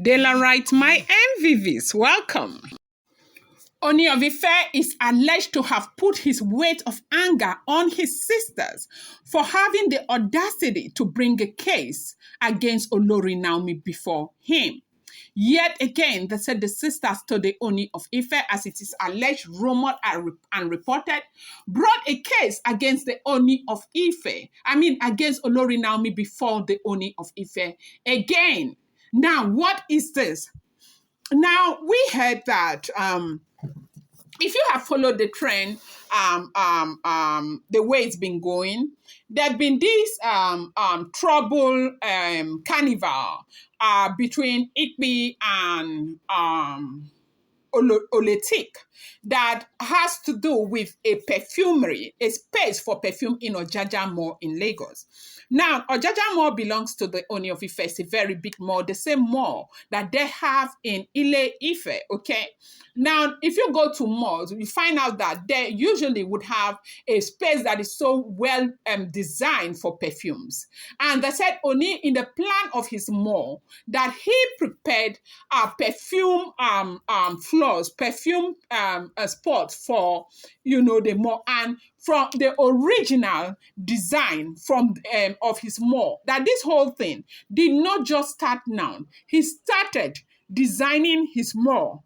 Daylight, my MVVs, welcome. Ooni of Ife is alleged to have put his weight of anger on his sisters for having the audacity to bring a case against Olori Naomi before him. Yet again, they said the sisters to the Ooni of Ife, as it is alleged, rumored, and reported, brought a case against the Ooni of Ife. Against Olori Naomi before the Ooni of Ife again. Now, what is this? Now, we heard that if you have followed the trend, the way it's been going, there's been this trouble carnival between Ikpi and Oletik that has to do with a perfumery, a space for perfume in Ojaja Mall in Lagos. Now, Ojaja Mall belongs to the Ooni of Ife. It's a very big mall, the same mall that they have in Ile Ife, okay? Now, if you go to malls, you find out that they usually would have a space that is so well designed for perfumes. And they said Ooni, in the plan of his mall, that he prepared perfume floors, perfume spots for, the mall. And from the original design of his mall, that this whole thing did not just start now. He started designing his mall.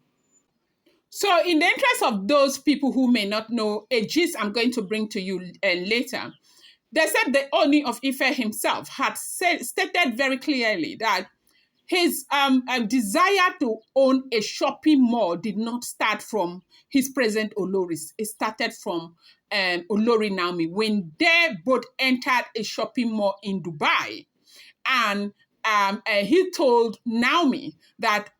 So in the interest of those people who may not know, a gist I'm going to bring to you later, they said the Ooni of Ife himself had stated very clearly that his desire to own a shopping mall did not start from his present Oloris. It started from Olori Naomi when they both entered a shopping mall in Dubai. And he told Naomi that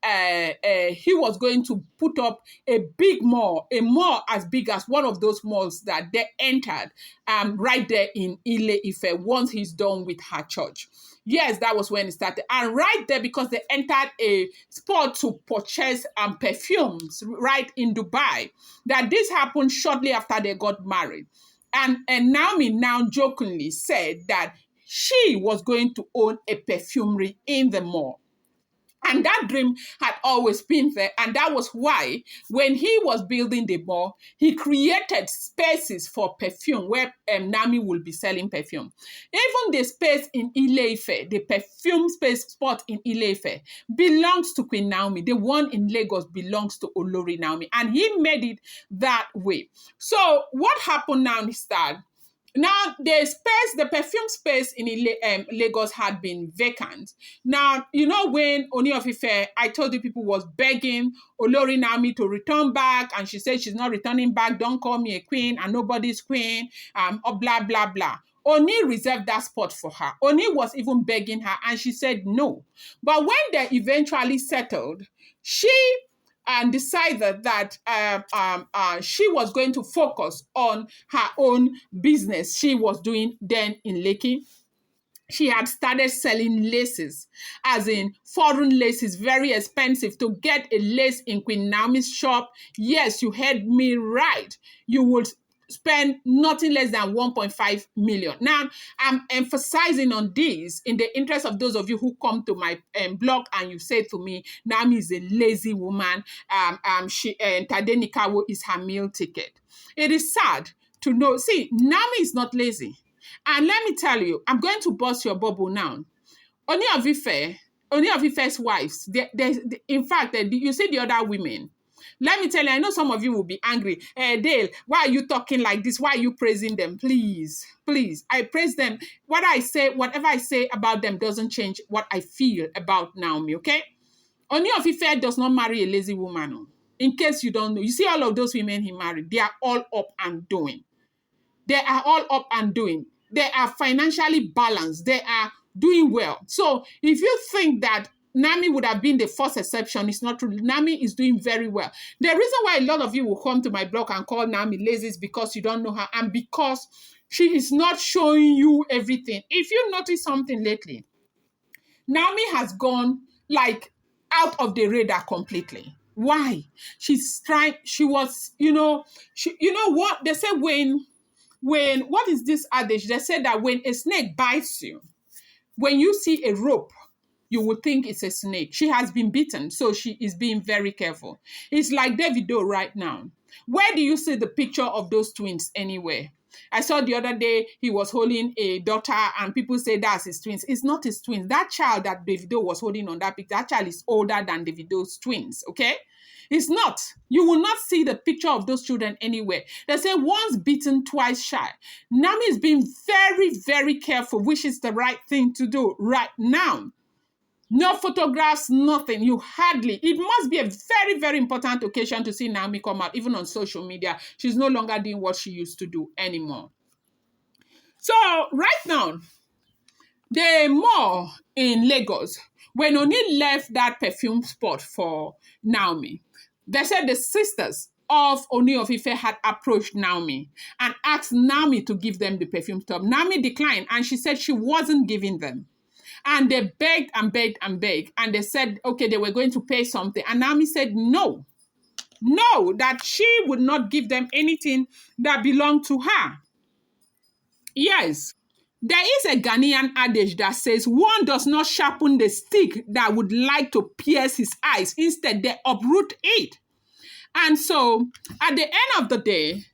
he was going to put up a big mall, a mall as big as one of those malls that they entered right there in Ile Ife once he's done with her church. Yes, that was when it started. And right there, because they entered a spot to purchase perfumes right in Dubai, that this happened shortly after they got married. And Naomi now jokingly said that she was going to own a perfumery in the mall. And that dream had always been there. And that was why, when he was building the mall, he created spaces for perfume where Naomi will be selling perfume. Even the space in Ile Ife, the perfume space spot in Ile Ife, belongs to Queen Naomi. The one in Lagos belongs to Olori Naomi. And he made it that way. So what happened now is that now, the perfume space in Lagos had been vacant. Now, when Ooni of Ife, I told you people was begging Olori Naomi to return back, and she said she's not returning back, don't call me a queen, and nobody's queen, blah, blah, blah. Ooni reserved that spot for her. Ooni was even begging her, and she said no. But when they eventually settled, she decided that she was going to focus on her own business she was doing then in Lekki. She had started selling laces, as in foreign laces, very expensive. To get a lace in Queen Naomi's shop, yes, you heard me right, you would spend nothing less than 1.5 million. Now, I'm emphasizing on this in the interest of those of you who come to my blog and you say to me, Naomi is a lazy woman. Tade Nikawo is her meal ticket. It is sad to know. See, Naomi is not lazy. And let me tell you, I'm going to burst your bubble now. Ooni of Ife's wives, in fact, you see the other women. Let me tell you, I know some of you will be angry. Dale, why are you talking like this? Why are you praising them? Please, I praise them. Whatever I say about them doesn't change what I feel about Naomi, okay? Ooni of Ife does not marry a lazy woman. In case you don't know, you see all of those women he married, they are all up and doing. They are all up and doing. They are financially balanced. They are doing well. So if you think that Naomi would have been the first exception, it's not true. Naomi is doing very well. The reason why a lot of you will come to my blog and call Naomi lazy is because you don't know her and because she is not showing you everything. If you notice something lately, Naomi has gone like out of the radar completely. Why? She's trying, she was, what? They say what is this adage? They say that when a snake bites you, when you see a rope you would think it's a snake. She has been bitten, so she is being very careful. It's like Davido right now. Where do you see the picture of those twins anywhere? I saw the other day he was holding a daughter and people say that's his twins. It's not his twins. That child that Davido was holding on that picture, that child is older than Davido's twins, okay? It's not. You will not see the picture of those children anywhere. They say once bitten, twice shy. Naomi is being very, very careful, which is the right thing to do right now. No photographs, nothing. You hardly. It must be a very, very important occasion to see Naomi come out, even on social media. She's no longer doing what she used to do anymore. So right now, the mall in Lagos, when Oni left that perfume spot for Naomi, they said the sisters of Ooni Of Ife had approached Naomi and asked Naomi to give them the perfume stuff. Naomi declined and she said she wasn't giving them. And they begged and begged and begged. And they said, okay, they were going to pay something. And Naomi said, no, that she would not give them anything that belonged to her. Yes. There is a Ghanaian adage that says one does not sharpen the stick that would like to pierce his eyes. Instead, they uproot it. And so at the end of the day,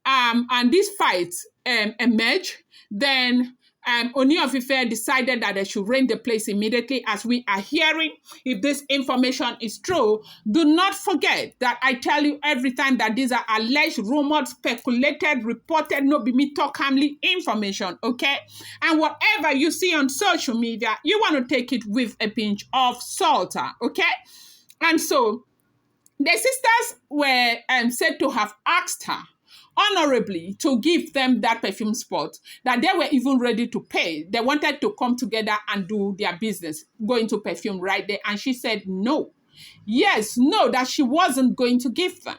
and this fight emerged, then Ooni Of Ife decided that they should rent the place immediately. As we are hearing, if this information is true, do not forget that I tell you every time that these are alleged, rumored, speculated, reported, no be me talk calmly information, okay? And whatever you see on social media, you want to take it with a pinch of salt, okay? And so the sisters were said to have asked her honorably to give them that perfume spot, that they were even ready to pay. They wanted to come together and do their business, go into perfume right there. And she said no. Yes, no, that she wasn't going to give them.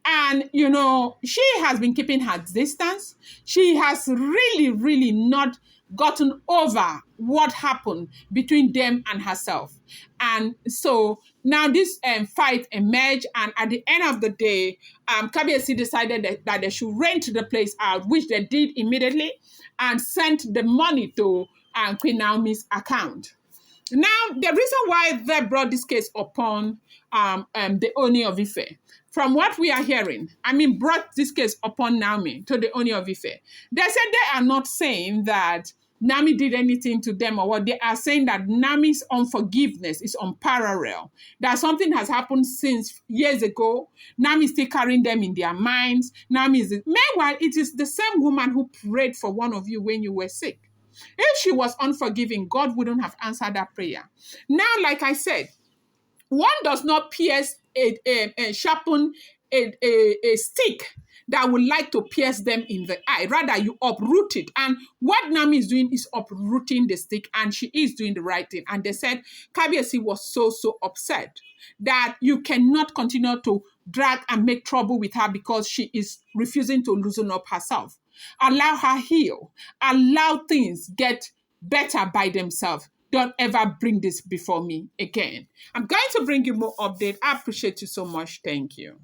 And, you know, she has been keeping her distance. She has really, really not gotten over what happened between them and herself. And so now this fight emerged, and at the end of the day, Kabiyesi decided that they should rent the place out, which they did immediately, and sent the money to Queen Naomi's account. Now, the reason why they brought this case upon the Ooni of Ife, from what we are hearing, brought this case upon Naomi to the Ooni of Ife. They said they are not saying that Naomi did anything to them or what. They are saying that Naomi's unforgiveness is unparalleled. That something has happened since years ago. Naomi is still carrying them in their minds. Meanwhile, it is the same woman who prayed for one of you when you were sick. If she was unforgiving, God wouldn't have answered that prayer. Now, like I said, one does not sharpen a stick that would like to pierce them in the eye. Rather, you uproot it. And what Naomi is doing is uprooting the stick, and she is doing the right thing. And they said Kabiyesi was so upset that you cannot continue to drag and make trouble with her because she is refusing to loosen up herself. Allow her heal. Allow things get better by themselves. Don't ever bring this before me again. I'm going to bring you more update. I appreciate you so much. Thank you.